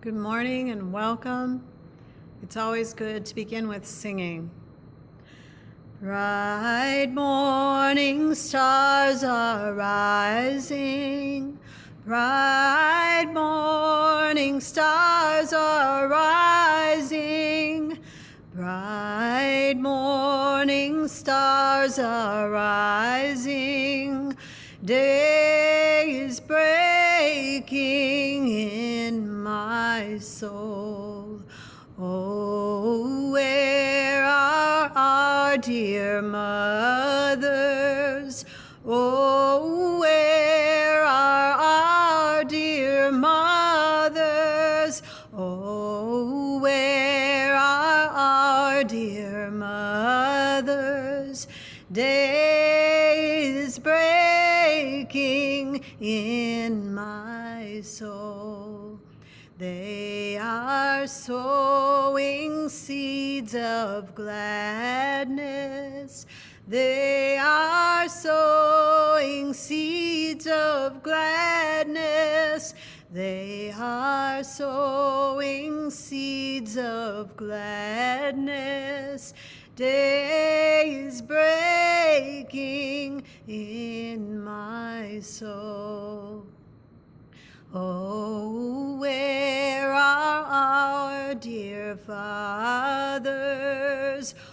Good morning and welcome. It's always good to begin with singing. Bright morning stars are rising. Bright morning stars are rising. Bright morning stars are rising. Day is breaking in my soul. Oh, where are our dear mothers? Oh, where are our dear mothers? Oh, where are our dear mothers? Day is breaking in my soul. They are sowing seeds of gladness. They are sowing seeds of gladness. They are sowing seeds of gladness. Day is breaking in my soul. Oh, where are our dear fathers?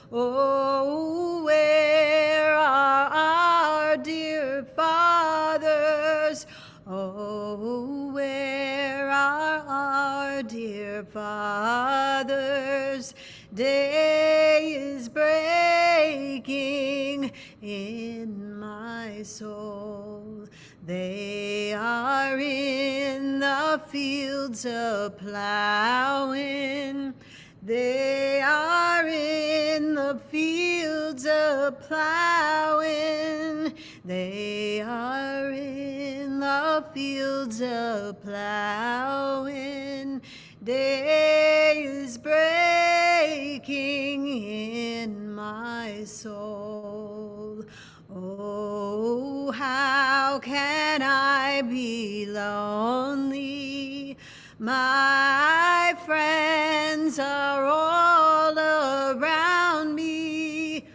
Oh, where are our dear fathers? Oh, where are our dear fathers? Day is breaking in my soul. They are in the fields a plowing. They are in the fields a plowing. They are in the fields a plowing. Day is breaking in my soul. Oh, how can I be lonely? My friends are all around me.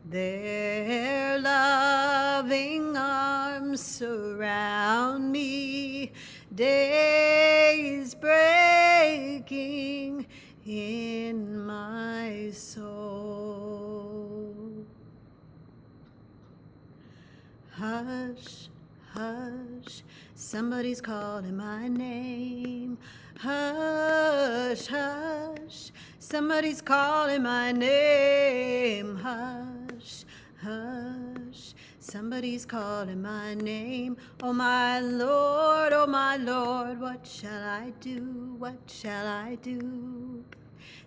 Their loving arms surround me. Day is breaking in my soul. Hush, hush, somebody's calling my name. Hush, hush, somebody's calling my name. Hush, hush, somebody's calling my name. Oh my Lord, what shall I do? What shall I do?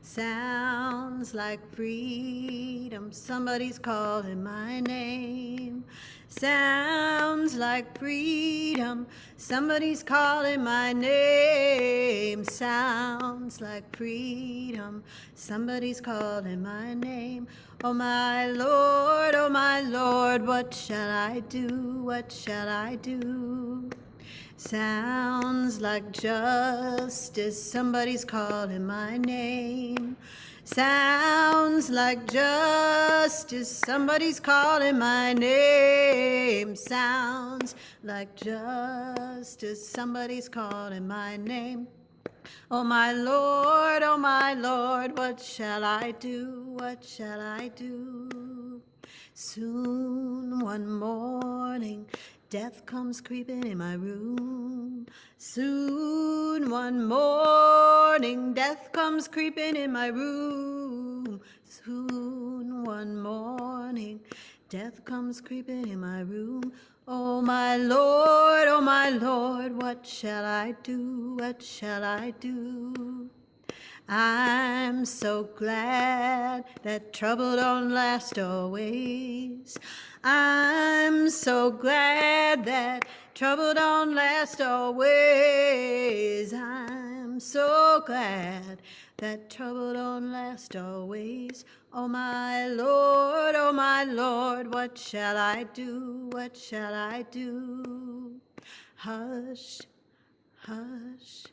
Sounds like freedom, somebody's calling my name. Sounds like freedom, somebody's calling my name. Sounds like freedom, somebody's calling my name. Oh my Lord, what shall I do? What shall I do? Sounds like justice, somebody's calling my name. Sounds like justice, somebody's calling my name. Sounds like justice, somebody's calling my name. Oh my Lord, what shall I do? What shall I do? Soon one morning, death comes creeping in my room. Soon one morning, death comes creeping in my room. Soon one morning, death comes creeping in my room. Oh my Lord, what shall I do? What shall I do? I'm so glad that trouble don't last always. I'm so glad that trouble don't last always. I'm so glad that trouble don't last always. Oh my Lord, what shall I do? What shall I do? Hush, hush,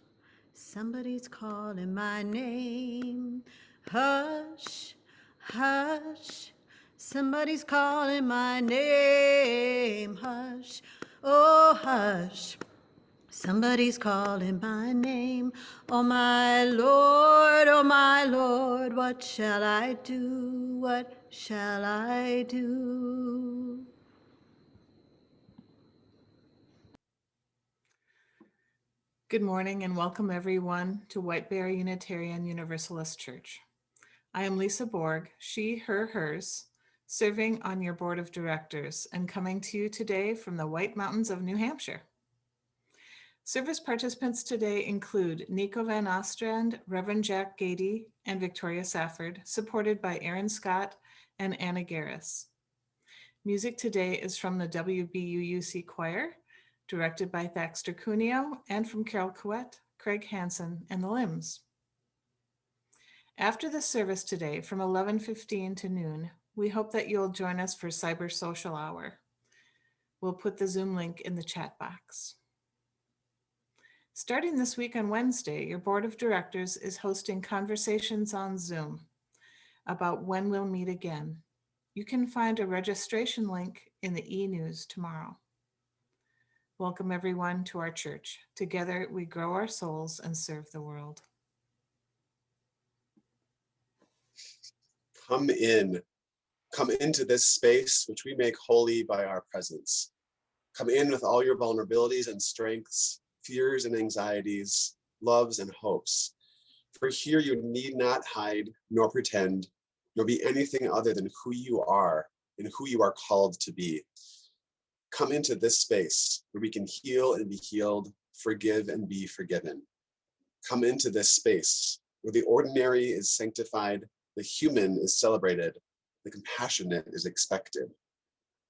Somebody's calling my name. Hush, hush. Somebody's calling my name. Hush, oh hush. Somebody's calling my name. Oh my Lord, what shall I do? What shall I do? Good morning and welcome everyone to White Bear Unitarian Universalist Church. I am Lisa Borg, she, her, hers, serving on your board of directors and coming to you today from the White Mountains of New Hampshire. Service participants today include Nico Van Ostrand, Reverend Jack Gady, and Victoria Safford, supported by Aaron Scott and Anna Garris. Music today is from the WBUUC Choir, directed by Thaxter Cuneo, and from Carol Couette, Craig Hansen, and the Limbs. After the service today from 11:15 to noon, we hope that you'll join us for Cyber Social Hour. We'll put the Zoom link in the chat box. Starting this week on Wednesday, your board of directors is hosting conversations on Zoom about when we'll meet again. You can find a registration link in the e-news tomorrow. Welcome everyone to our church. Together we grow our souls and serve the world. Come into this space which we make holy by our presence. Come in with all your vulnerabilities and strengths, fears and anxieties, loves and hopes. For here you need not hide, nor pretend, nor be anything other than who you are and who you are called to be. Come into this space where we can heal and be healed, forgive and be forgiven. Come into this space where the ordinary is sanctified, the human is celebrated, the compassionate is expected.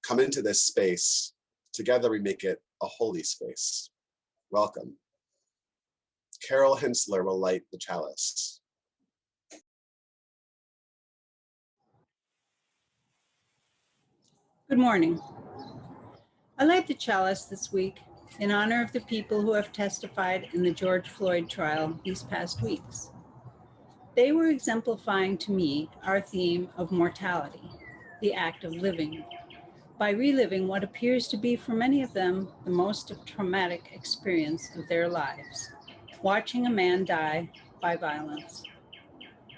Come into this space. Together we make it a holy space. Welcome. Carol Hensler will light the chalice. Good morning. I light the chalice this week in honor of the people who have testified in the George Floyd trial these past weeks. They were exemplifying to me our theme of mortality, the act of living, by reliving what appears to be for many of them the most traumatic experience of their lives, watching a man die by violence.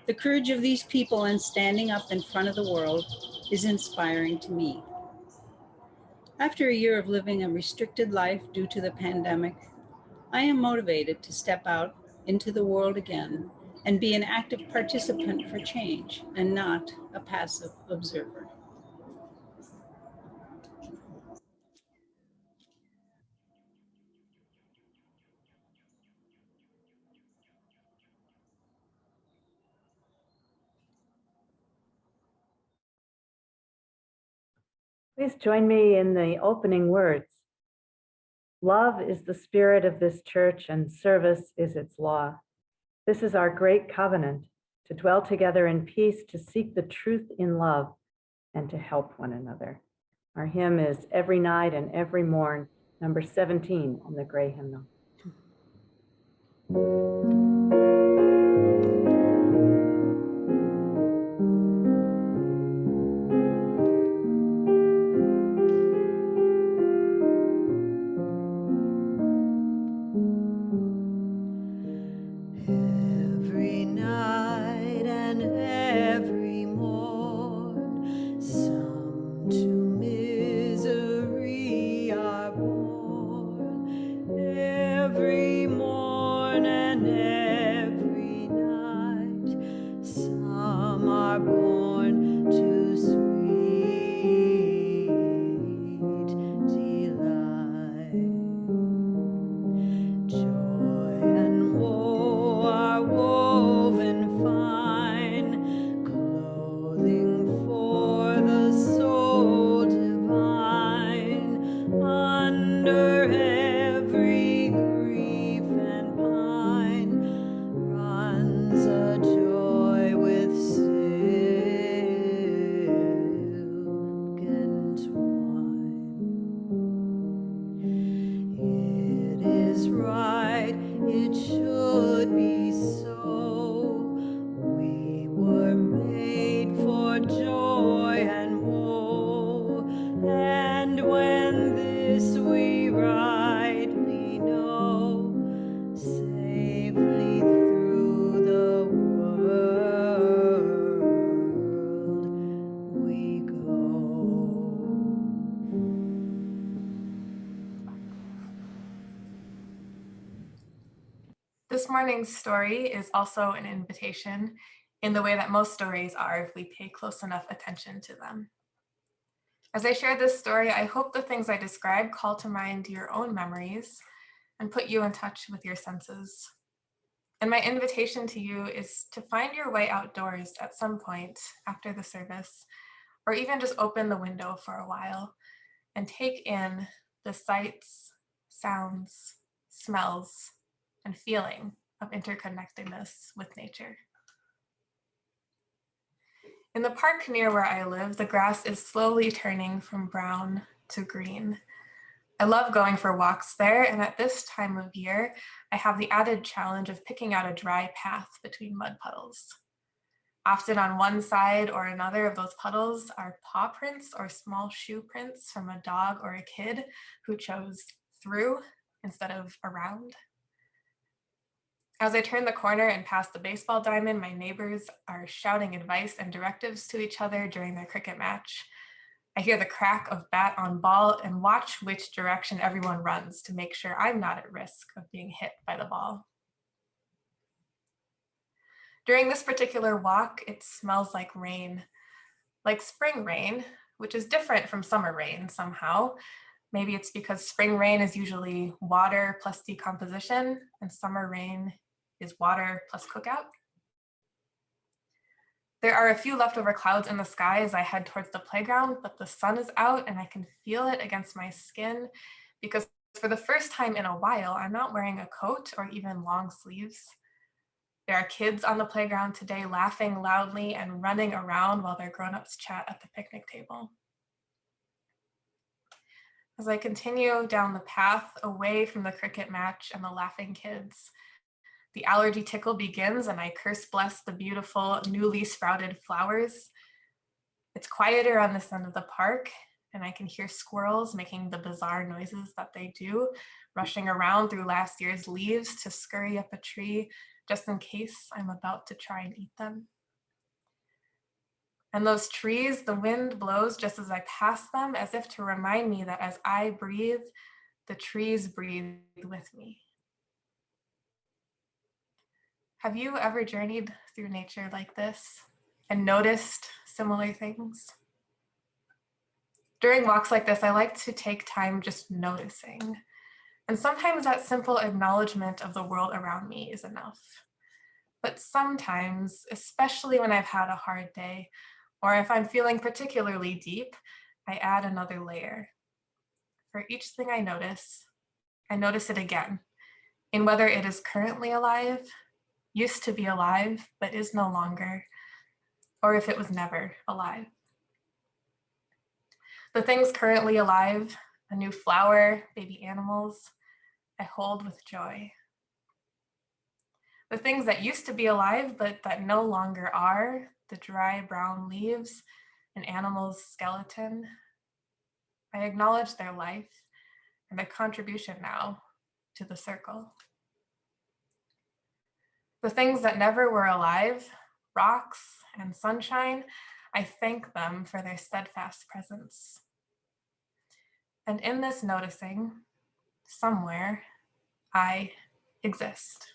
The courage of these people in standing up in front of the world is inspiring to me. After a year of living a restricted life due to the pandemic, I am motivated to step out into the world again and be an active participant for change and not a passive observer. Please join me in the opening words. Love is the spirit of this church and service is its law. This is our great covenant, to dwell together in peace, to seek the truth in love, and to help one another. Our hymn is Every Night and Every Morn, number 17 on the gray hymnal. Every night and every morn, some to misery are born. Every morn and every night, some are born to sweet delight. Joy and woe are woven fine, clothing for the soul divine. Under every grief and This morning's story is also an invitation in the way that most stories are if we pay close enough attention to them. As I share this story, I hope the things I describe call to mind your own memories and put you in touch with your senses. And my invitation to you is to find your way outdoors at some point after the service, or even just open the window for a while and take in the sights, sounds, smells, and feeling of interconnectedness with nature. In the park near where I live, the grass is slowly turning from brown to green. I love going for walks there, and at this time of year, I have the added challenge of picking out a dry path between mud puddles. Often on one side or another of those puddles are paw prints or small shoe prints from a dog or a kid who chose through instead of around. As I turn the corner and pass the baseball diamond, my neighbors are shouting advice and directives to each other during their cricket match. I hear the crack of bat on ball and watch which direction everyone runs to make sure I'm not at risk of being hit by the ball. During this particular walk, it smells like rain, like spring rain, which is different from summer rain somehow. Maybe it's because spring rain is usually water plus decomposition, and summer rain is water plus cookout. There are a few leftover clouds in the sky as I head towards the playground, but the sun is out and I can feel it against my skin because for the first time in a while, I'm not wearing a coat or even long sleeves. There are kids on the playground today laughing loudly and running around while their grown-ups chat at the picnic table. As I continue down the path away from the cricket match and the laughing kids, the allergy tickle begins and I curse bless the beautiful newly sprouted flowers. It's quieter on this end of the park and I can hear squirrels making the bizarre noises that they do, rushing around through last year's leaves to scurry up a tree just in case I'm about to try and eat them. And those trees, the wind blows just as I pass them as if to remind me that as I breathe, the trees breathe with me. Have you ever journeyed through nature like this and noticed similar things? During walks like this, I like to take time just noticing. And sometimes that simple acknowledgement of the world around me is enough. But sometimes, especially when I've had a hard day, or if I'm feeling particularly deep, I add another layer. For each thing I notice it again, in whether it is currently alive, used to be alive, but is no longer, or if it was never alive. The things currently alive, a new flower, baby animals, I hold with joy. The things that used to be alive, but that no longer are, the dry brown leaves, an animal's skeleton, I acknowledge their life and their contribution now to the circle. The things that never were alive, rocks and sunshine, I thank them for their steadfast presence. And in this noticing, somewhere, I exist.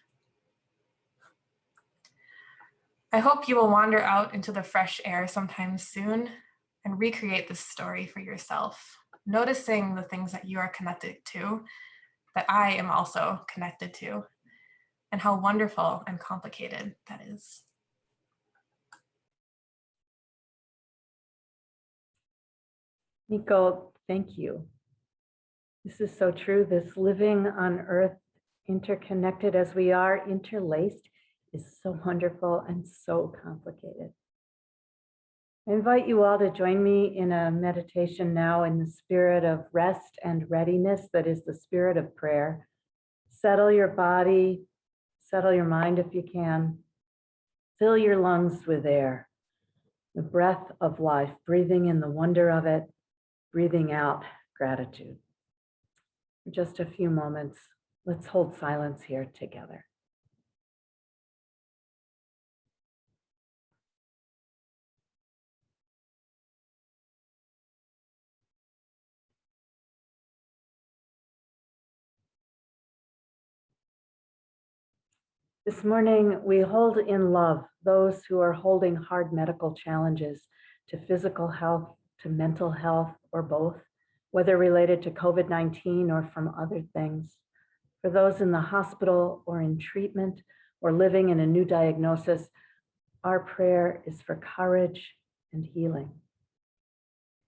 I hope you will wander out into the fresh air sometime soon and recreate this story for yourself, noticing the things that you are connected to, that I am also connected to, and how wonderful and complicated that is. Nico, thank you. This is so true. This living on earth, interconnected as we are, interlaced, is so wonderful and so complicated. I invite you all to join me in a meditation now in the spirit of rest and readiness that is the spirit of prayer. Settle your body, settle your mind if you can. Fill your lungs with air, the breath of life, breathing in the wonder of it, breathing out gratitude. For just a few moments, let's hold silence here together. This morning, we hold in love those who are holding hard medical challenges to physical health, to mental health, or both, whether related to COVID-19 or from other things. For those in the hospital or in treatment or living in a new diagnosis, our prayer is for courage and healing.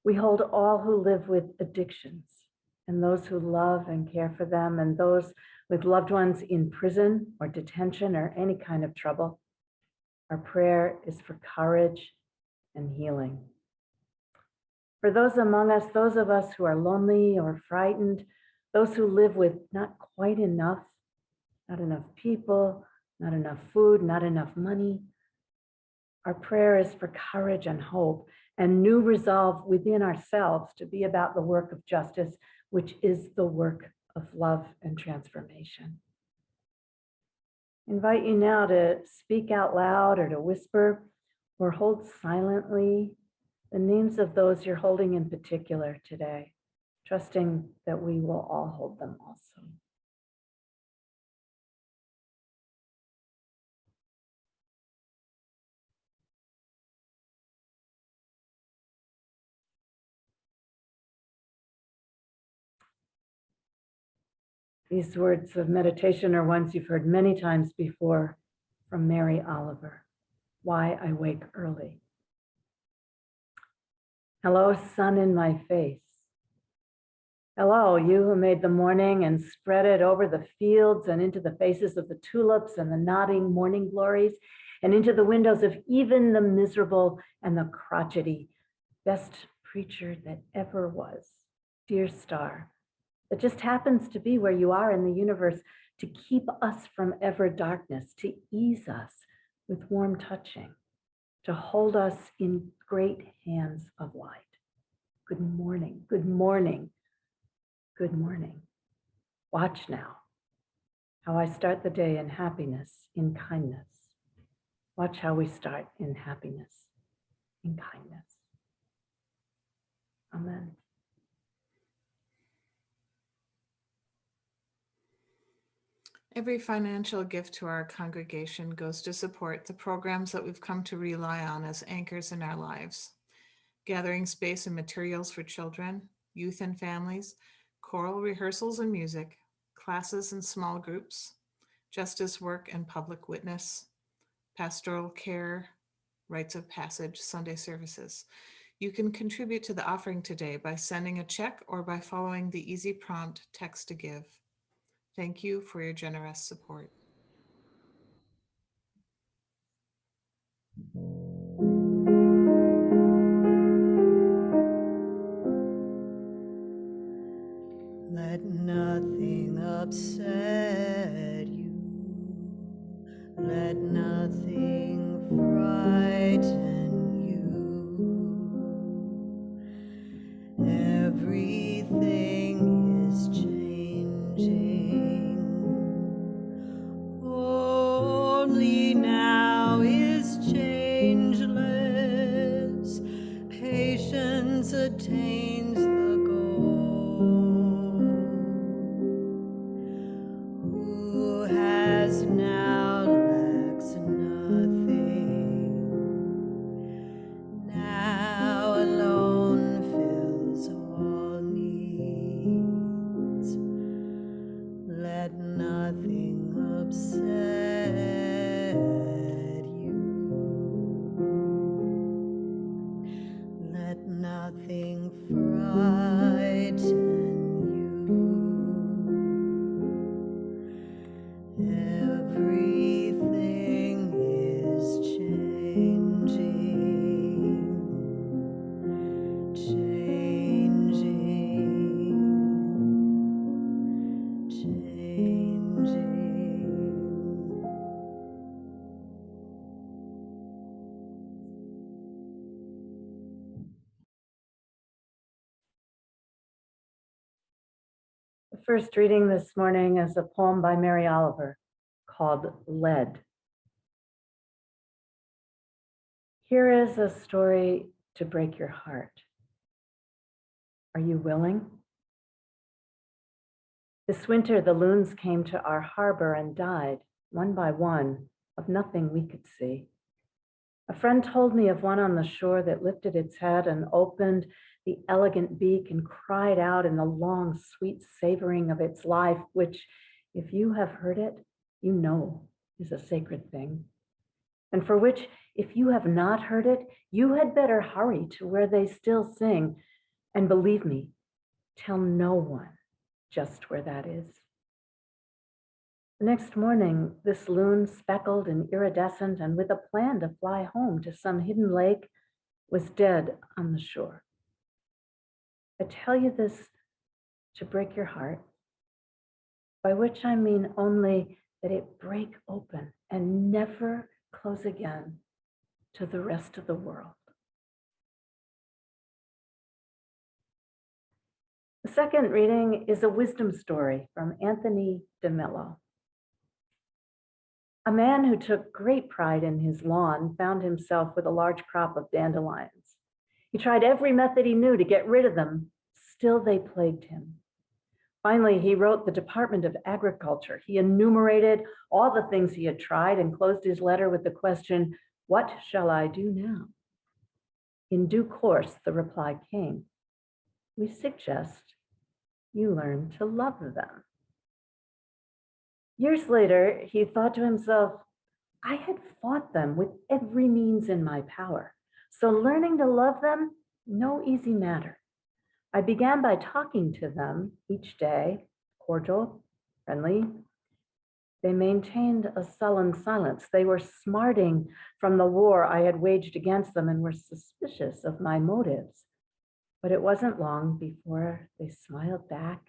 We hold all who live with addictions and those who love and care for them, and those with loved ones in prison or detention or any kind of trouble. Our prayer is for courage and healing. For those among us, those of us who are lonely or frightened, those who live with not quite enough, not enough people, not enough food, not enough money, our prayer is for courage and hope and new resolve within ourselves to be about the work of justice, which is the work of love and transformation. I invite you now to speak out loud or to whisper or hold silently the names of those you're holding in particular today, trusting that we will all hold them also. These words of meditation are ones you've heard many times before from Mary Oliver, Why I Wake Early. Hello, sun in my face. Hello, you who made the morning and spread it over the fields and into the faces of the tulips and the nodding morning glories and into the windows of even the miserable and the crotchety. Best preacher that ever was, dear star, that just happens to be where you are in the universe to keep us from ever darkness, to ease us with warm touching, to hold us in great hands of light. Good morning, good morning, good morning. Watch now how I start the day in happiness, in kindness. Watch how we start in happiness, in kindness. Amen. Every financial gift to our congregation goes to support the programs that we've come to rely on as anchors in our lives. Gathering space and materials for children, youth and families, choral rehearsals and music, classes and small groups, justice work and public witness, pastoral care, rites of passage, Sunday services. You can contribute to the offering today by sending a check or by following the easy prompt text to give. Thank you for your generous support. Let nothing upset you. Let nothing frighten you. Everything is changing. Only now is changeless. Patience attains the goal. Who has now lacks nothing. Now alone fills all needs. Let nothing upset you. Let nothing frighten you. Everything is changing, changing, changing. The first reading this morning is a poem by Mary Oliver called Lead. Here is a story to break your heart. Are you willing? This winter, the loons came to our harbor and died. one by one, of nothing we could see. A friend told me of one on the shore that lifted its head and opened the elegant beak and cried out in the long, sweet savoring of its life, which, if you have heard it, you know is a sacred thing. And for which, if you have not heard it, you had better hurry to where they still sing. And believe me, tell no one just where that is. The next morning, this loon, speckled and iridescent and with a plan to fly home to some hidden lake, was dead on the shore. I tell you this to break your heart, by which I mean only that it break open and never close again to the rest of the world. The second reading is a wisdom story from Anthony DeMello. A man who took great pride in his lawn found himself with a large crop of dandelions. He tried every method he knew to get rid of them. Still, they plagued him. Finally, he wrote the Department of Agriculture. He enumerated all the things he had tried and closed his letter with the question, "What shall I do now?" In due course, the reply came, "We suggest you learn to love them." Years later, he thought to himself, I had fought them with every means in my power, so learning to love them, no easy matter. I began by talking to them each day, cordial, friendly. They maintained a sullen silence. They were smarting from the war I had waged against them and were suspicious of my motives. But it wasn't long before they smiled back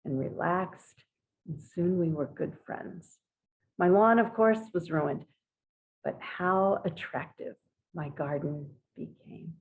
and relaxed, and soon we were good friends. My lawn, of course, was ruined, but how attractive my garden became.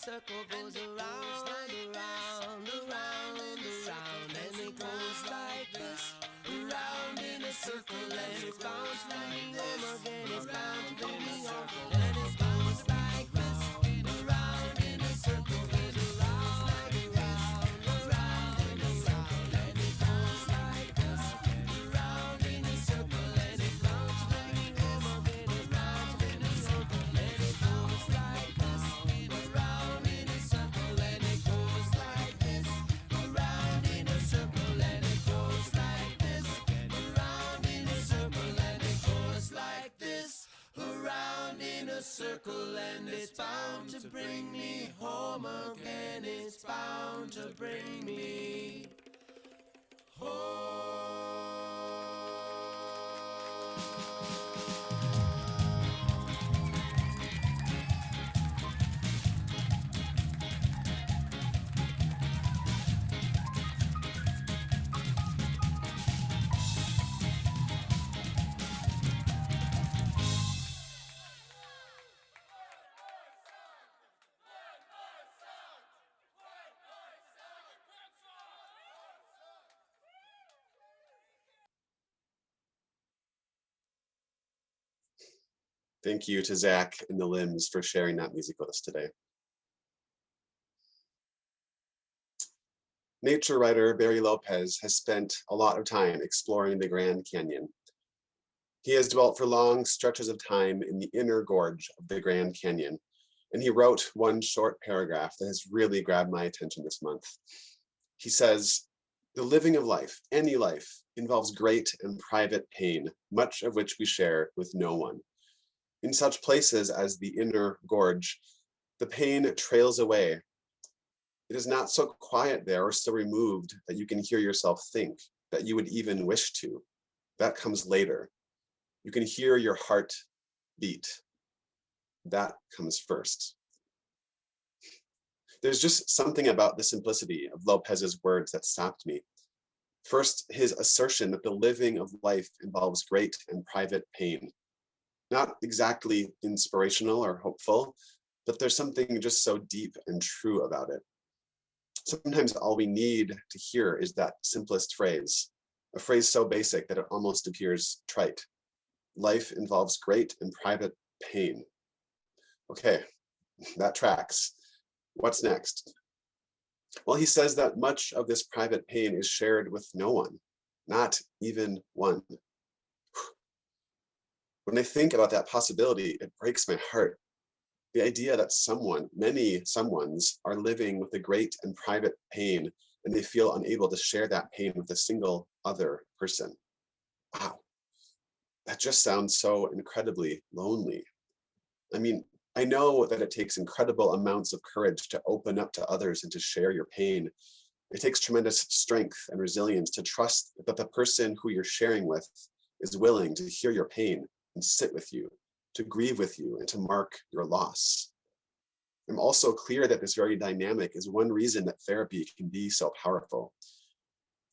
circle goes around, around, around, around, and it goes like this, around in a circle, and it's bound to bring me home again, it's bound to bring me home, and it's circle and it's bound to bring me home again. It's bound to bring me home. Thank you to Zach and the Limbs for sharing that music with us today. Nature writer Barry Lopez has spent a lot of time exploring the Grand Canyon. He has dwelt for long stretches of time in the inner gorge of the Grand Canyon, and he wrote one short paragraph that has really grabbed my attention this month. He says, "The living of life, any life, involves great and private pain, much of which we share with no one. In such places as the inner gorge, the pain trails away. It is not so quiet there or so removed that you can hear yourself think, that you would even wish to. That comes later. You can hear your heart beat. That comes first." There's just something about the simplicity of Lopez's words that stopped me. First, his assertion that the living of life involves great and private pain. Not exactly inspirational or hopeful, but there's something just so deep and true about it. Sometimes all we need to hear is that simplest phrase, a phrase so basic that it almost appears trite. Life involves great and private pain. Okay, that tracks. What's next? Well, he says that much of this private pain is shared with no one, not even one. When I think about that possibility, it breaks my heart. The idea that someone, many someones, are living with a great and private pain and they feel unable to share that pain with a single other person. Wow, that just sounds so incredibly lonely. I mean, I know that it takes incredible amounts of courage to open up to others and to share your pain. It takes tremendous strength and resilience to trust that the person who you're sharing with is willing to hear your pain and sit with you, to grieve with you, and to mark your loss. I'm also clear that this very dynamic is one reason that therapy can be so powerful.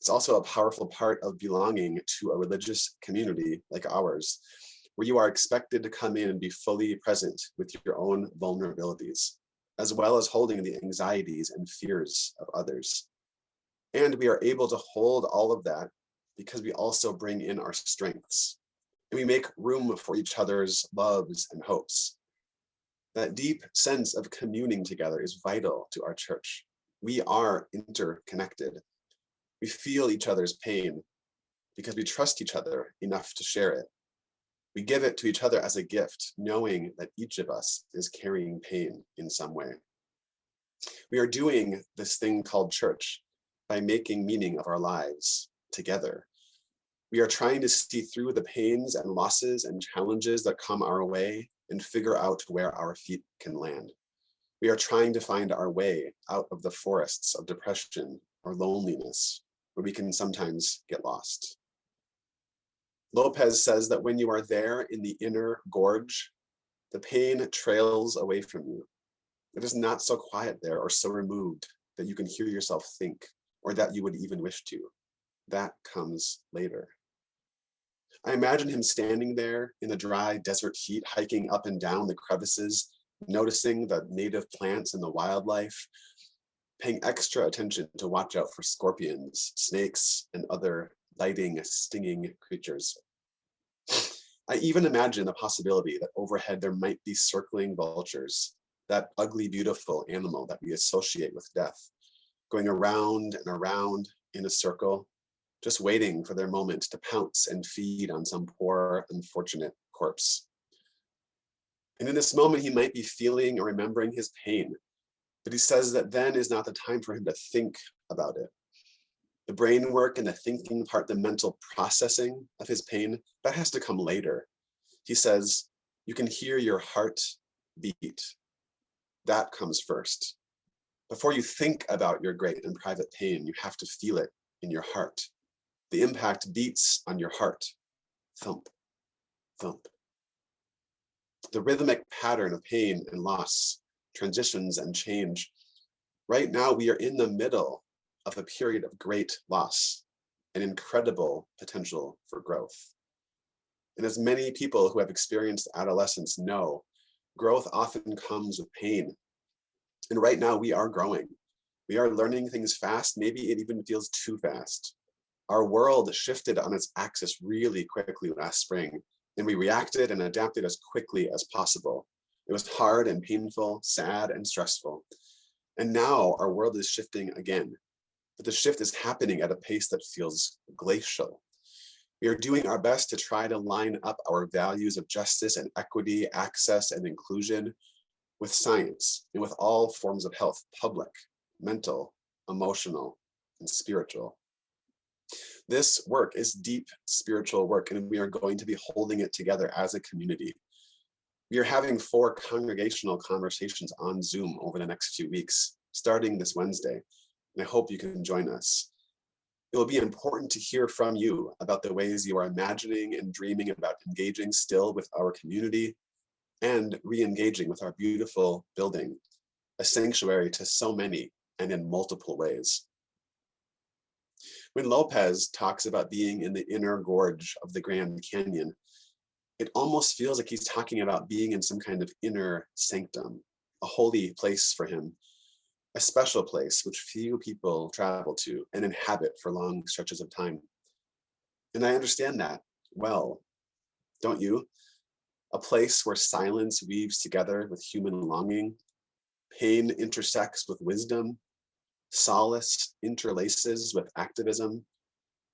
It's also a powerful part of belonging to a religious community like ours, where you are expected to come in and be fully present with your own vulnerabilities, as well as holding the anxieties and fears of others. And we are able to hold all of that because we also bring in our strengths, and we make room for each other's loves and hopes. That deep sense of communing together is vital to our church. We are interconnected. We feel each other's pain because we trust each other enough to share it. We give it to each other as a gift, knowing that each of us is carrying pain in some way. We are doing this thing called church by making meaning of our lives together. We are trying to see through the pains and losses and challenges that come our way and figure out where our feet can land. We are trying to find our way out of the forests of depression or loneliness, where we can sometimes get lost. Lopez says that when you are there in the inner gorge, the pain trails away from you. It is not so quiet there or so removed that you can hear yourself think or that you would even wish to. That comes later. I imagine him standing there in the dry desert heat, hiking up and down the crevices, noticing the native plants and the wildlife, paying extra attention to watch out for scorpions, snakes, and other biting, stinging creatures. I even imagine the possibility that overhead there might be circling vultures, that ugly, beautiful animal that we associate with death, going around and around in a circle, just waiting for their moment to pounce and feed on some poor, unfortunate corpse. And in this moment, he might be feeling or remembering his pain, but he says that then is not the time for him to think about it. The brain work and the thinking part, the mental processing of his pain, that has to come later. He says, you can hear your heart beat. That comes first. Before you think about your great and private pain, you have to feel it in your heart. The impact beats on your heart. Thump, thump. The rhythmic pattern of pain and loss, transitions and change. Right now, we are in the middle of a period of great loss and incredible potential for growth. And as many people who have experienced adolescence know, growth often comes with pain. And right now we are growing. We are learning things fast. Maybe it even feels too fast. Our world shifted on its axis really quickly last spring, and we reacted and adapted as quickly as possible. It was hard and painful, sad and stressful. And now our world is shifting again, but the shift is happening at a pace that feels glacial. We are doing our best to try to line up our values of justice and equity, access and inclusion with science and with all forms of health, public, mental, emotional, and spiritual. This work is deep spiritual work, and we are going to be holding it together as a community. We are having 4 congregational conversations on Zoom over the next few weeks, starting this Wednesday, and I hope you can join us. It will be important to hear from you about the ways you are imagining and dreaming about engaging still with our community and re-engaging with our beautiful building, a sanctuary to so many and in multiple ways. When Lopez talks about being in the inner gorge of the Grand Canyon, it almost feels like he's talking about being in some kind of inner sanctum, a holy place for him, a special place which few people travel to and inhabit for long stretches of time. And I understand that well, don't you? A place where silence weaves together with human longing, pain intersects with wisdom, solace interlaces with activism,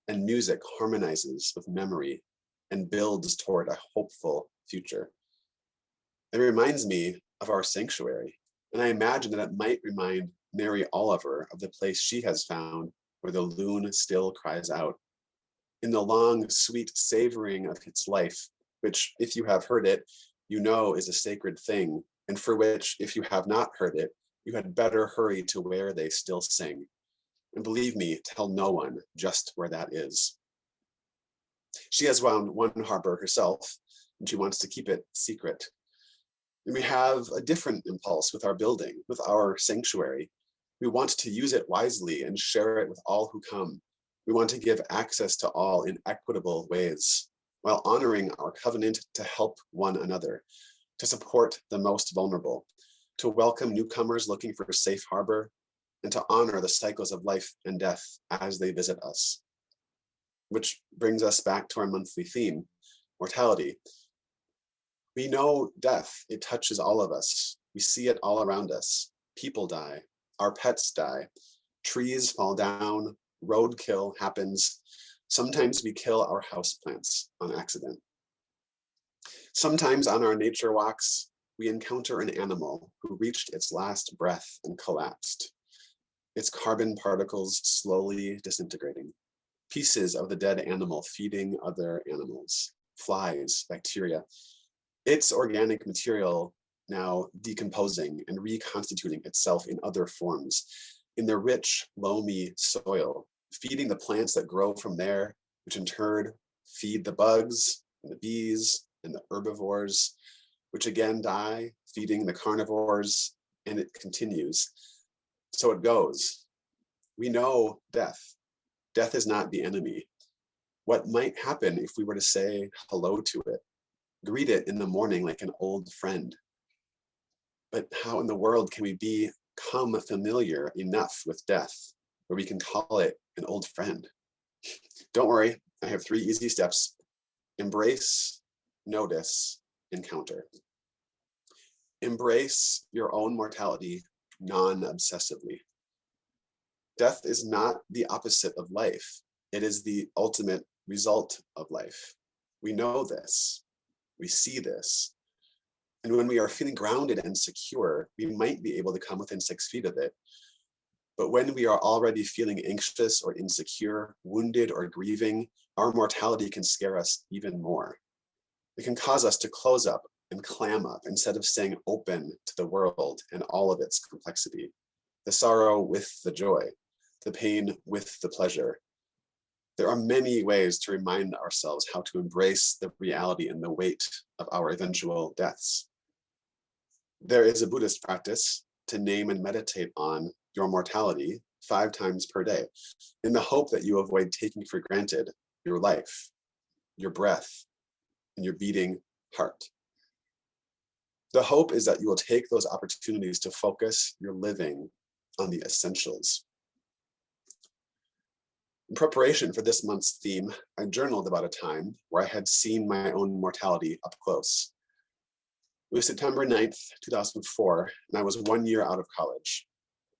and music harmonizes with memory and builds toward a hopeful future. It reminds me of our sanctuary, and I imagine that it might remind Mary Oliver of the place she has found where the loon still cries out. In the long, sweet savoring of its life, which, if you have heard it, you know is a sacred thing, and for which, if you have not heard it, you had better hurry to where they still sing. And believe me, tell no one just where that is. She has found one harbor herself, and she wants to keep it secret. And we have a different impulse with our building, with our sanctuary. We want to use it wisely and share it with all who come. We want to give access to all in equitable ways, while honoring our covenant to help one another, to support the most vulnerable, to welcome newcomers looking for a safe harbor, and to honor the cycles of life and death as they visit us. Which brings us back to our monthly theme, mortality. We know death, it touches all of us. We see it all around us. People die, our pets die, trees fall down, roadkill happens. Sometimes we kill our houseplants on accident. Sometimes on our nature walks, we encounter an animal who reached its last breath and collapsed, its carbon particles slowly disintegrating, pieces of the dead animal feeding other animals, flies, bacteria, its organic material now decomposing and reconstituting itself in other forms, in the rich, loamy soil, feeding the plants that grow from there, which in turn feed the bugs and the bees and the herbivores, which again die, feeding the carnivores, and it continues. So it goes. We know death. Death is not the enemy. What might happen if we were to say hello to it, greet it in the morning like an old friend? But how in the world can we become familiar enough with death where we can call it an old friend? Don't worry, I have 3 easy steps. Embrace, notice, encounter. Embrace your own mortality non-obsessively. Death is not the opposite of life. It is the ultimate result of life. We know this. We see this. And when we are feeling grounded and secure, we might be able to come within 6 feet of it. But when we are already feeling anxious or insecure, wounded or grieving, our mortality can scare us even more. It can cause us to close up, and clam up instead of staying open to the world and all of its complexity, the sorrow with the joy, the pain with the pleasure. There are many ways to remind ourselves how to embrace the reality and the weight of our eventual deaths. There is a Buddhist practice to name and meditate on your mortality 5 times per day, in the hope that you avoid taking for granted your life, your breath, and your beating heart. The hope is that you will take those opportunities to focus your living on the essentials. In preparation for this month's theme, I journaled about a time where I had seen my own mortality up close. It was September 9th, 2004, and I was 1 year out of college.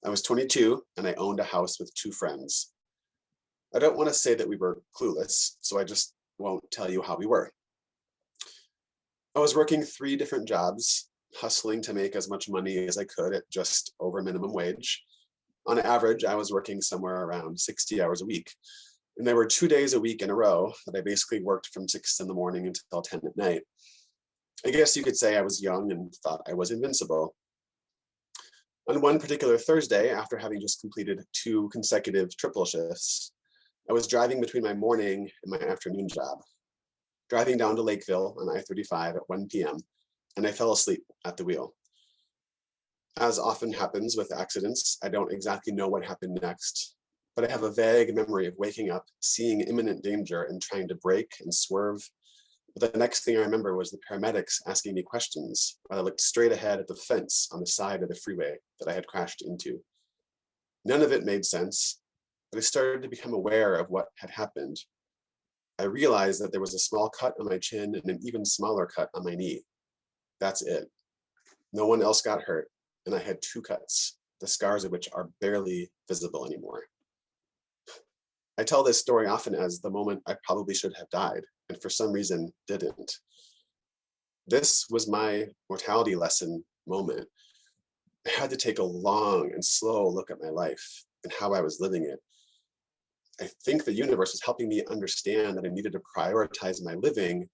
I was 22 and I owned a house with 2 friends. I don't want to say that we were clueless, so I just won't tell you how we were. I was working 3 different jobs, hustling to make as much money as I could at just over minimum wage. On average, I was working somewhere around 60 hours a week. And there were 2 days a week in a row that I basically worked from 6 in the morning until 10 at night. I guess you could say I was young and thought I was invincible. On one particular Thursday, after having just completed 2 consecutive triple shifts, I was driving between my morning and my afternoon job, driving down to Lakeville on I-35 at 1 p.m., and I fell asleep at the wheel. As often happens with accidents, I don't exactly know what happened next, but I have a vague memory of waking up, seeing imminent danger and trying to brake and swerve. But the next thing I remember was the paramedics asking me questions while I looked straight ahead at the fence on the side of the freeway that I had crashed into. None of it made sense, but I started to become aware of what had happened. I realized that there was a small cut on my chin and an even smaller cut on my knee. That's it. No one else got hurt, and I had 2 cuts, the scars of which are barely visible anymore. I tell this story often as the moment I probably should have died, and for some reason didn't. This was my mortality lesson moment. I had to take a long and slow look at my life and how I was living it. I think the universe was helping me understand that I needed to prioritize my living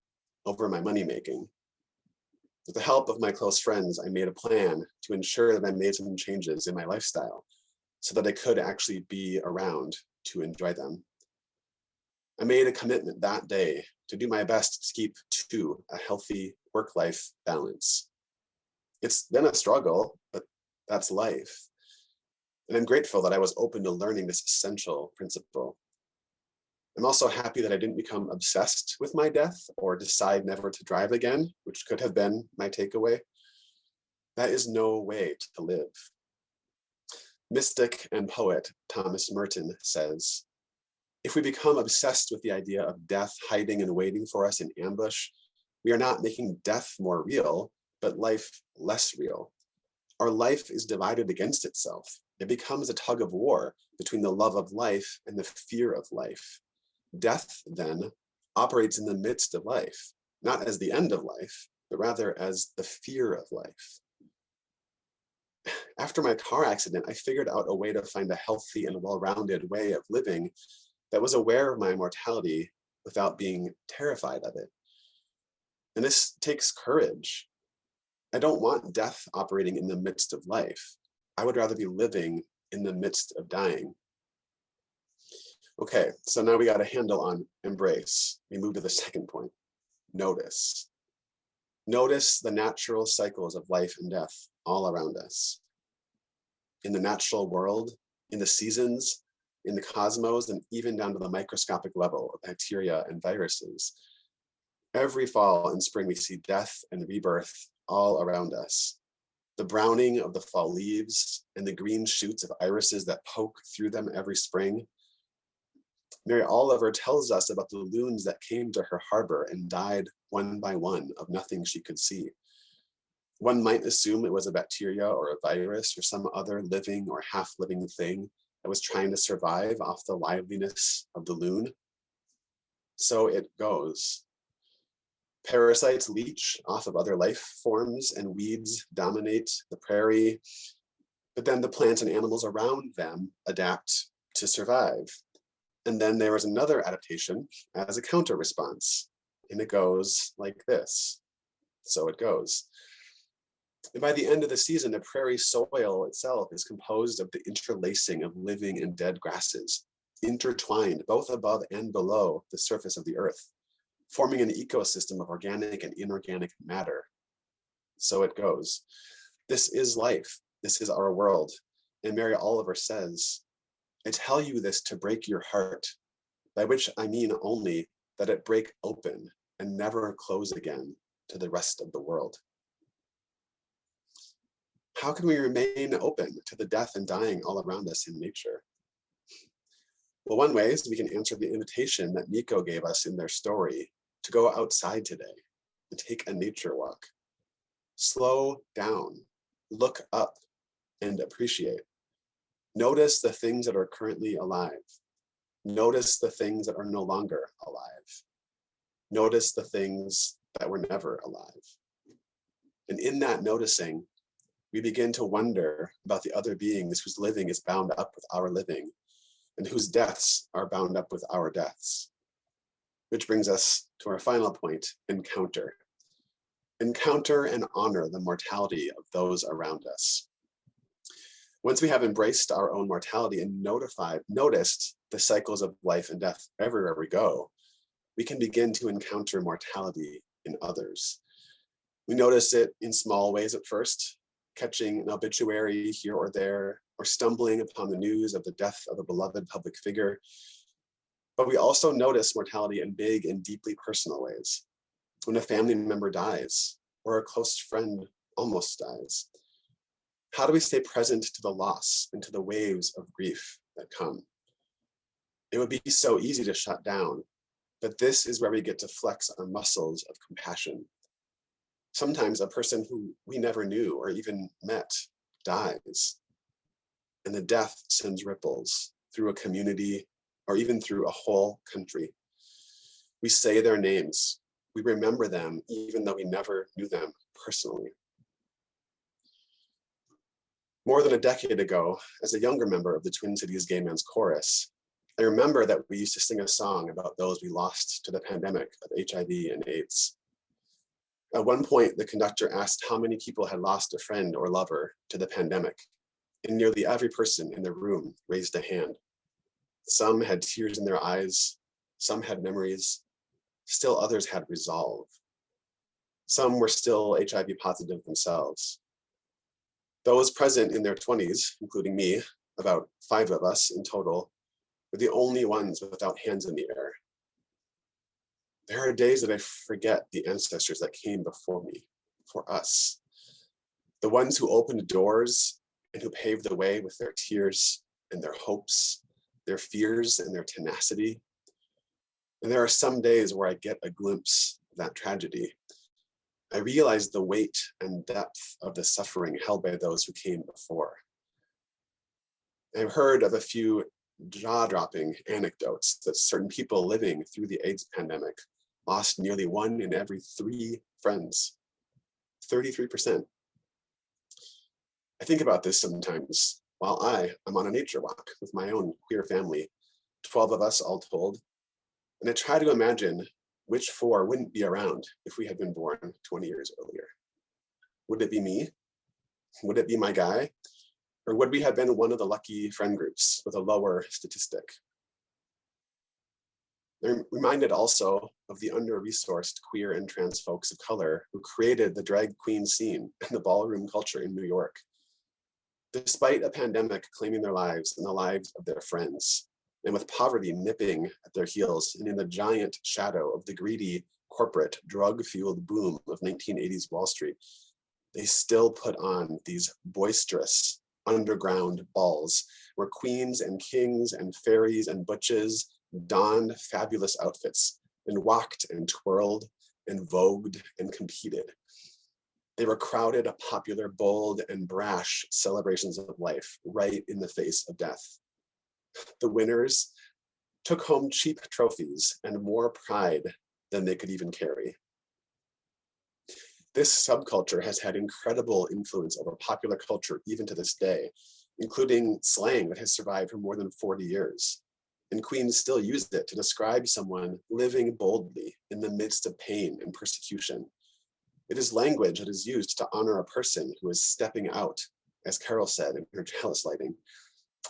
over my money making. With the help of my close friends, I made a plan to ensure that I made some changes in my lifestyle so that I could actually be around to enjoy them. I made a commitment that day to do my best to keep to a healthy work-life balance. It's been a struggle, but that's life. And I'm grateful that I was open to learning this essential principle. I'm also happy that I didn't become obsessed with my death or decide never to drive again, which could have been my takeaway. That is no way to live. Mystic and poet Thomas Merton says, if we become obsessed with the idea of death hiding and waiting for us in ambush, we are not making death more real, but life less real. Our life is divided against itself. It becomes a tug of war between the love of life and the fear of life. Death, then, operates in the midst of life, not as the end of life, but rather as the fear of life. After my car accident, I figured out a way to find a healthy and well-rounded way of living that was aware of my mortality without being terrified of it. And this takes courage. I don't want death operating in the midst of life. I would rather be living in the midst of dying. Okay, so now we got a handle on embrace. We move to the second point, notice. Notice the natural cycles of life and death all around us. In the natural world, in the seasons, in the cosmos, and even down to the microscopic level of bacteria and viruses. Every fall and spring, we see death and rebirth all around us. The browning of the fall leaves and the green shoots of irises that poke through them every spring. Mary Oliver tells us about the loons that came to her harbor and died one by one of nothing she could see. One might assume it was a bacteria or a virus or some other living or half-living thing that was trying to survive off the liveliness of the loon. So it goes. Parasites leech off of other life forms and weeds dominate the prairie, but then the plants and animals around them adapt to survive. And then there is another adaptation as a counter response, and it goes like this. So it goes. And by the end of the season, the prairie soil itself is composed of the interlacing of living and dead grasses, intertwined both above and below the surface of the earth, forming an ecosystem of organic and inorganic matter. So it goes. This is life. This is our world. And Mary Oliver says, I tell you this to break your heart, by which I mean only that it break open and never close again to the rest of the world. How can we remain open to the death and dying all around us in nature? Well, one way is we can answer the invitation that Nico gave us in their story to go outside today and take a nature walk. Slow down, look up, and appreciate. Notice the things that are currently alive. Notice the things that are no longer alive. Notice the things that were never alive. And in that noticing, we begin to wonder about the other beings whose living is bound up with our living and whose deaths are bound up with our deaths. Which brings us to our final point, encounter. Encounter and honor the mortality of those around us. Once we have embraced our own mortality and noticed the cycles of life and death everywhere we go, we can begin to encounter mortality in others. We notice it in small ways at first, catching an obituary here or there, or stumbling upon the news of the death of a beloved public figure. But we also notice mortality in big and deeply personal ways. When a family member dies, or a close friend almost dies. How do we stay present to the loss and to the waves of grief that come? It would be so easy to shut down, but this is where we get to flex our muscles of compassion. Sometimes a person who we never knew or even met dies, and the death sends ripples through a community or even through a whole country. We say their names, we remember them even though we never knew them personally. More than a decade ago, as a younger member of the Twin Cities Gay Men's Chorus, I remember that we used to sing a song about those we lost to the pandemic of HIV and AIDS. At one point, the conductor asked how many people had lost a friend or lover to the pandemic, and nearly every person in the room raised a hand. Some had tears in their eyes, some had memories, still others had resolve. Some were still HIV positive themselves. Those present in their 20s, including me, about 5 of us in total, were the only ones without hands in the air. There are days that I forget the ancestors that came before me, for us. The ones who opened doors and who paved the way with their tears and their hopes, their fears and their tenacity. And there are some days where I get a glimpse of that tragedy. I realize the weight and depth of the suffering held by those who came before. I've heard of a few jaw-dropping anecdotes that certain people living through the AIDS pandemic lost nearly 1 in every 3 friends, 33%. I think about this sometimes while I'm on a nature walk with my own queer family, 12 of us all told, and I try to imagine which 4 wouldn't be around if we had been born 20 years earlier. Would it be me? Would it be my guy? Or would we have been one of the lucky friend groups with a lower statistic? I'm reminded also of the under-resourced queer and trans folks of color who created the drag queen scene and the ballroom culture in New York. Despite a pandemic claiming their lives and the lives of their friends, and with poverty nipping at their heels and in the giant shadow of the greedy, corporate, drug-fueled boom of 1980s Wall Street, they still put on these boisterous underground balls where queens and kings and fairies and butches donned fabulous outfits and walked and twirled and vogued and competed. They were crowded, popular, bold, and brash celebrations of life right in the face of death. The winners took home cheap trophies and more pride than they could even carry. This subculture has had incredible influence over popular culture even to this day, including slang that has survived for more than 40 years. And queens still use it to describe someone living boldly in the midst of pain and persecution. It is language that is used to honor a person who is stepping out, as Carol said in her chalice lighting,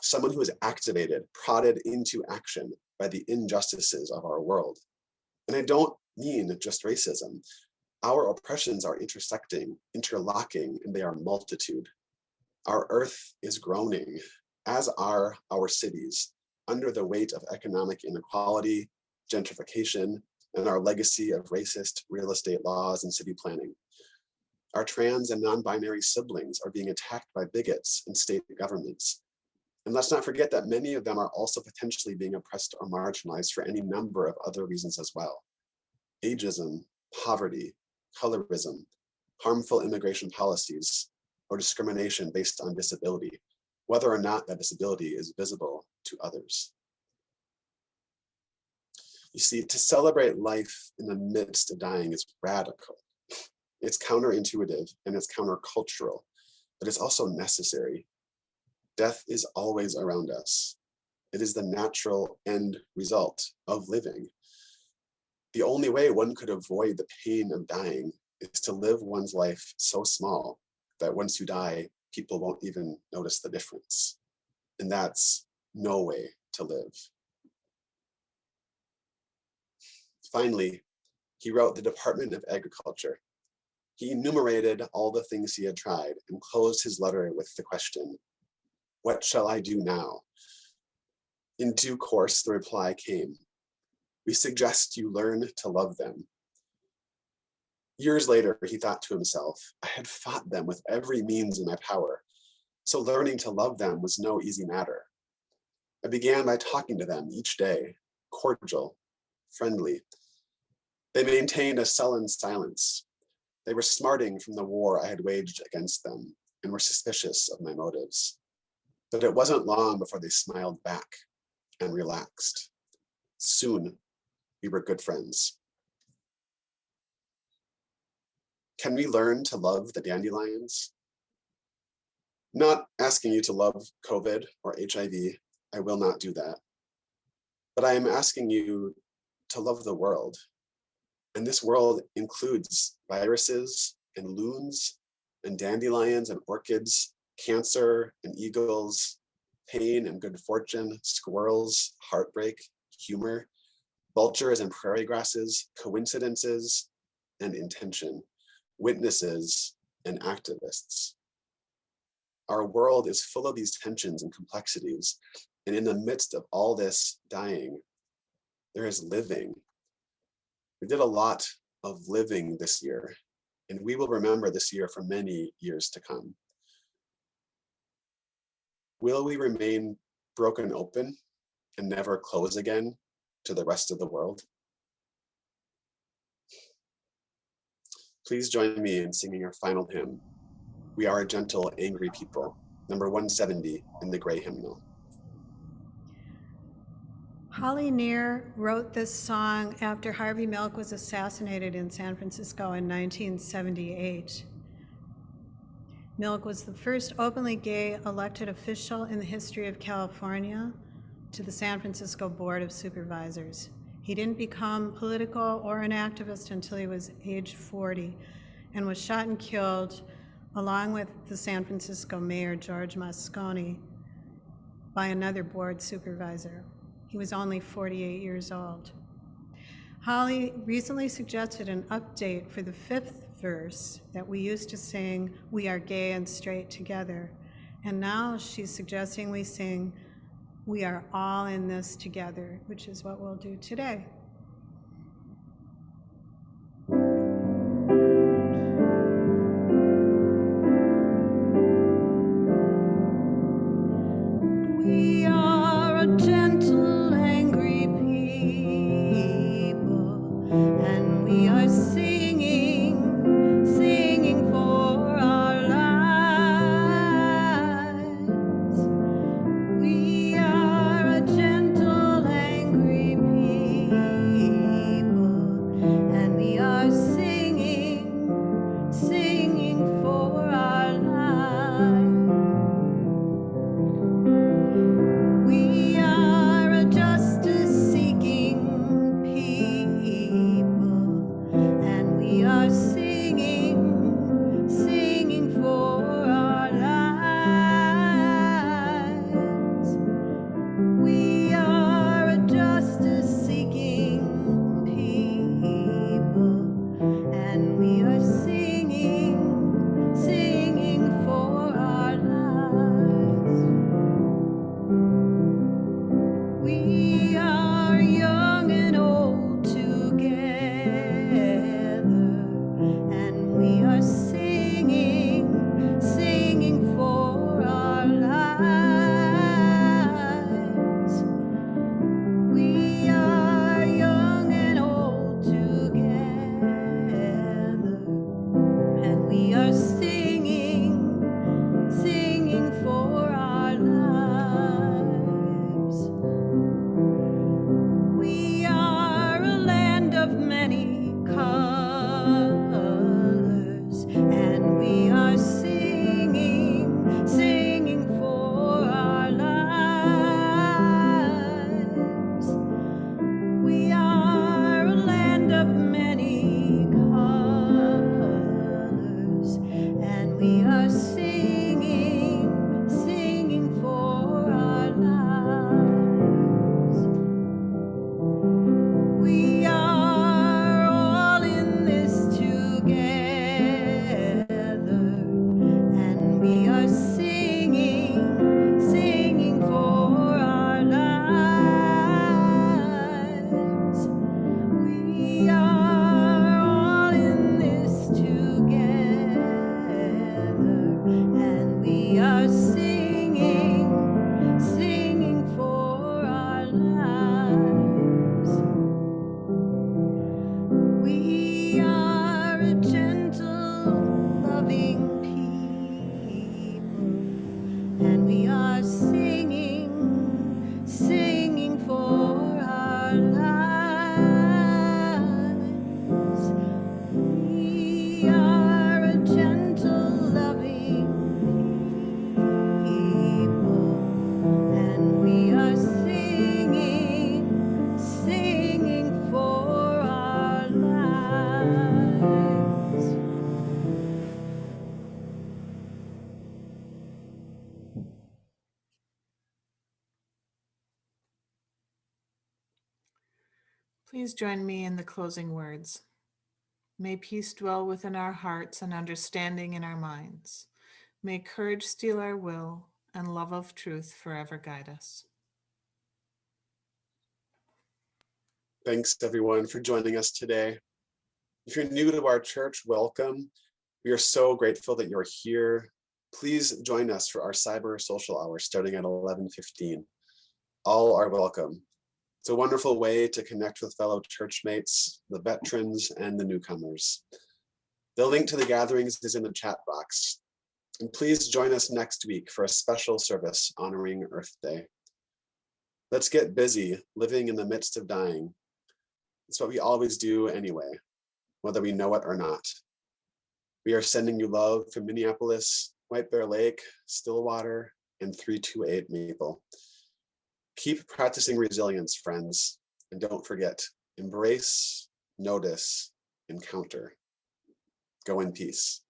someone who is activated, prodded into action by the injustices of our world. And I don't mean just racism. Our oppressions are intersecting, interlocking, and they are multitude. Our earth is groaning, as are our cities, under the weight of economic inequality, gentrification, and our legacy of racist real estate laws and city planning. Our trans and non-binary siblings are being attacked by bigots and state governments. And let's not forget that many of them are also potentially being oppressed or marginalized for any number of other reasons as well. Ageism, poverty, colorism, harmful immigration policies, or discrimination based on disability, whether or not that disability is visible to others. You see, to celebrate life in the midst of dying is radical. It's counterintuitive and it's countercultural, but it's also necessary. Death is always around us. It is the natural end result of living. The only way one could avoid the pain of dying is to live one's life so small that once you die, people won't even notice the difference. And that's no way to live. Finally, he wrote the Department of Agriculture. He enumerated all the things he had tried and closed his letter with the question, "What shall I do now?" In due course, the reply came, "We suggest you learn to love them." Years later, he thought to himself, I had fought them with every means in my power, so learning to love them was no easy matter. I began by talking to them each day, cordial, friendly. They maintained a sullen silence. They were smarting from the war I had waged against them and were suspicious of my motives. But it wasn't long before they smiled back and relaxed. Soon, we were good friends. Can we learn to love the dandelions? Not asking you to love COVID or HIV, I will not do that. But I am asking you to love the world. And this world includes viruses and loons and dandelions and orchids, cancer and eagles, pain and good fortune, squirrels, heartbreak, humor, vultures and prairie grasses, coincidences and intention, witnesses and activists. Our world is full of these tensions and complexities. And in the midst of all this dying, there is living. We did a lot of living this year, and we will remember this year for many years to come. Will we remain broken open and never close again to the rest of the world? Please join me in singing our final hymn, We Are a Gentle, Angry People, number 170 in the Gray Hymnal. Holly Near wrote this song after Harvey Milk was assassinated in San Francisco in 1978. Milk was the first openly gay elected official in the history of California to the San Francisco Board of Supervisors. He didn't become political or an activist until he was age 40 and was shot and killed along with the San Francisco mayor, George Moscone, by another board supervisor. He was only 48 years old. Holly recently suggested an update for the 5th verse that we used to sing, "We are gay and straight together." And now she's suggesting we sing, "We are all in this together," which is what we'll do today. We are a gentle, angry people, and we are singing for our lives. We are a gentle, angry people. we are singing, singing for our lives. We are all in this together, and we are singing, singing for our lives. We are all in this together, and we are singing, singing for our lives. We are a gentle, loving people, and we are singing, singing for our lives. We are a gentle, loving people, and we are singing, singing for our lives. Please join me in the closing words. May peace dwell within our hearts and understanding in our minds. May courage steal our will and love of truth forever guide us. Thanks everyone for joining us today. If you're new to our church, welcome. We are so grateful that you're here. Please join us for our cyber social hour starting at 11:15. All are welcome. It's a wonderful way to connect with fellow churchmates, the veterans, and the newcomers. The link to the gatherings is in the chat box. And please join us next week for a special service honoring Earth Day. Let's get busy living in the midst of dying. It's what we always do anyway, whether we know it or not. We are sending you love from Minneapolis, White Bear Lake, Stillwater, and 328 Maple. Keep practicing resilience, friends, and don't forget, embrace, notice, encounter. Go in peace.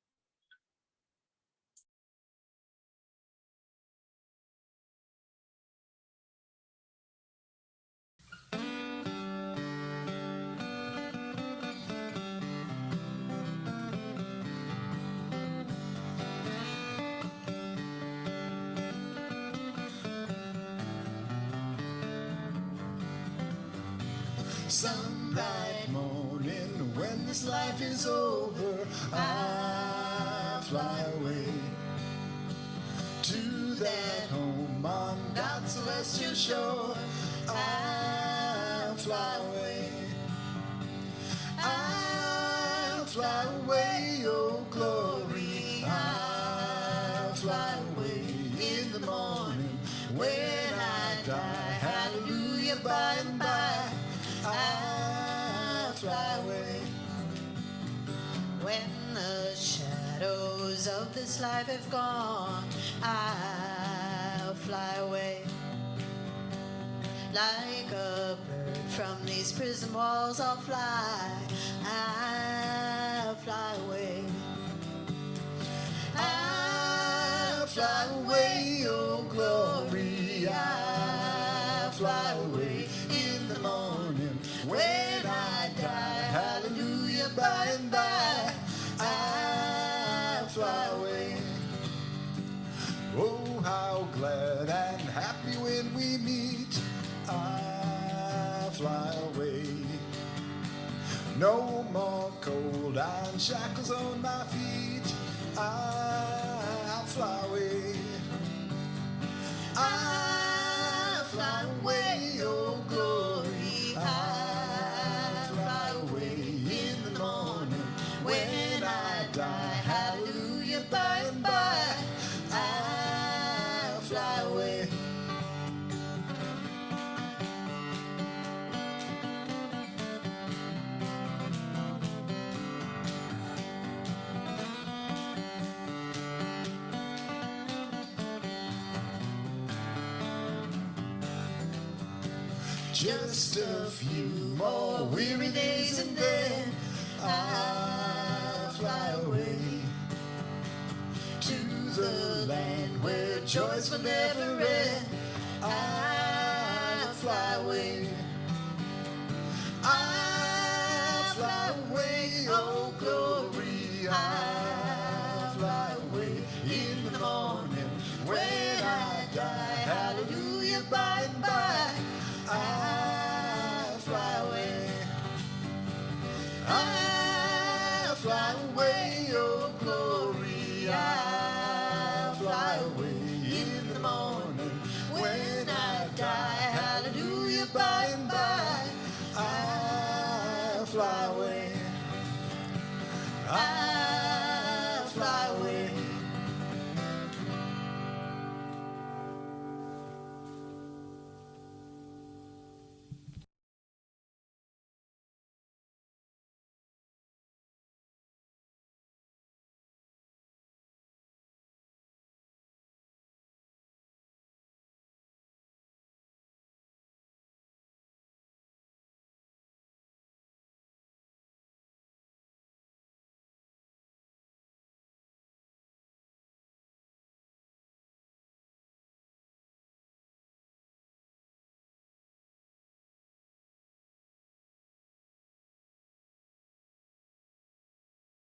Some bright morning when this life is over, I fly away to that home on God's celestial shore. I fly away. I fly away, oh glory. I fly away in the morning when I die. Hallelujah, by and by. I fly away. When the shadows of this life have gone, I'll fly away. Like a bird from these prison walls, I'll fly. I'll fly away. I'll fly away, oh glory. I'll fly away in the morning when I die. Hallelujah, by and by. I'll fly away. Oh, how glad and happy when we meet. I fly away. No more cold iron shackles on my feet. I'll fly away. I'll fly away, oh glory. I'll fly away in the morning when I die. Hallelujah, by and by. I'll fly away. Just a few more weary days and then I'll fly away. joys will never end. I'll fly away. I'll fly away, oh glory. I'll fly away in the morning when I die. Hallelujah, by and by. I'll fly away. I'll fly away, oh glory. I'll fly away in the morning when I die. Hallelujah, by and by. I'll fly away. I'll fly away.